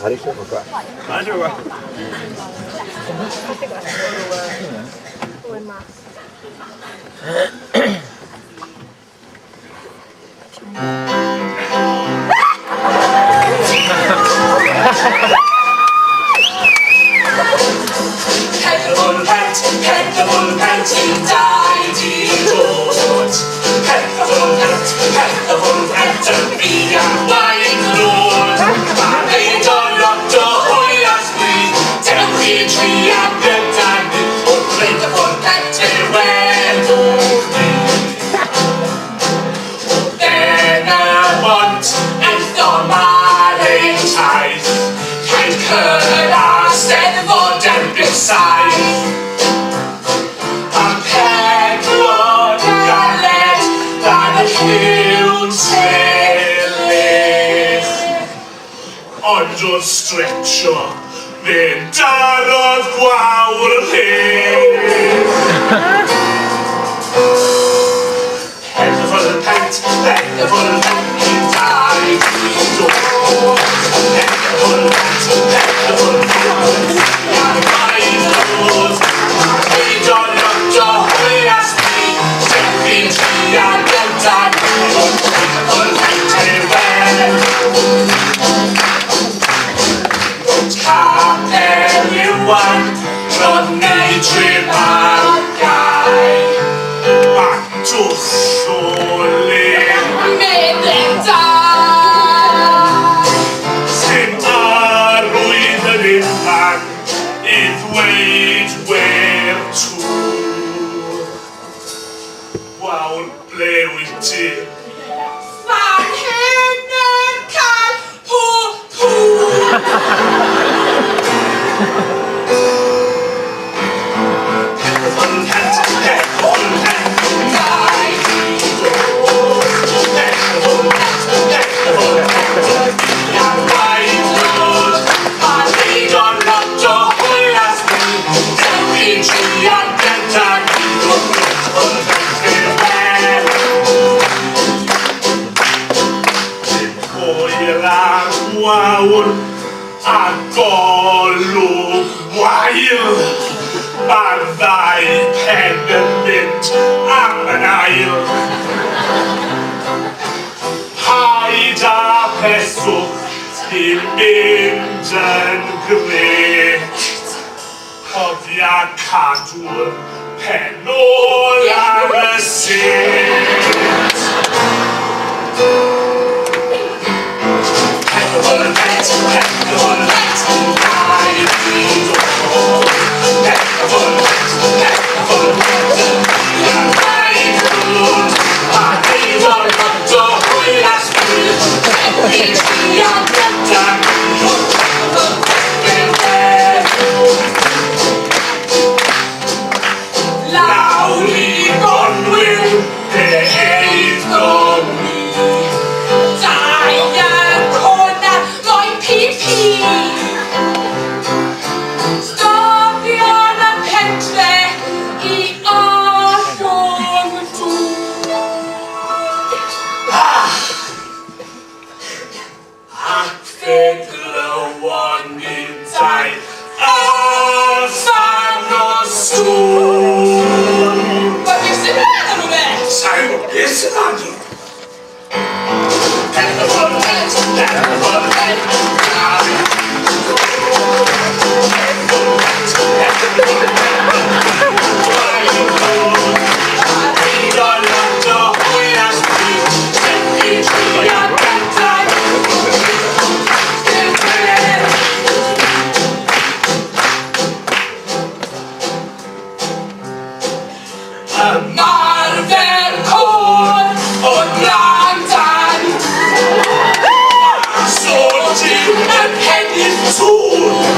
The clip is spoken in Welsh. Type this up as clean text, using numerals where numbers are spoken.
Beicio, oka. Aduh. Ond o'r stretcho, fe'n darodd gwawr hen. Penderfod yn pent, penderfod yn pent i dau i dod. Penderfod yn pent, penderfod yn pent i dau i dod. Hyd o'n lot o hwyas fi, sef fi'n tri a gyda'n penderfod yn pent i'r wen. Capel Iwan, roedd neidrif ar gau. Ac dwll o lim medden da, sy'n arwydd yn unman I ddweud wer tŵr. Gwawr, ble wyt ti? Fan hyn yn cael pŵ. Gwawr a golwg wael a'r ddau pen yn mynd am yn ail. Paid a peswch I mynd yn gret, cofia cadw'r pen ôl ar y set. Penderfod yn pent, penderfod yn pent I dau i dod. Penderfod yn pent, penderfod yn pent I dau I dod. A hyd o'n lot o hwylas fi, sef fi'n tri a gyda'n penderfod yn pent lawr I Gonwyl, eiddom ni. Stofion y pentre I ollwng dŵr. Ac fe glywon ni dau allan o stŵr. Beth sy'n meddwl nhw fe? Sa'n gwybod beth sy'n meddwl? Penderfod yn pent, penderfod yn pent Ymarfer cwr o Blandan, so dim yn hennill tŵr.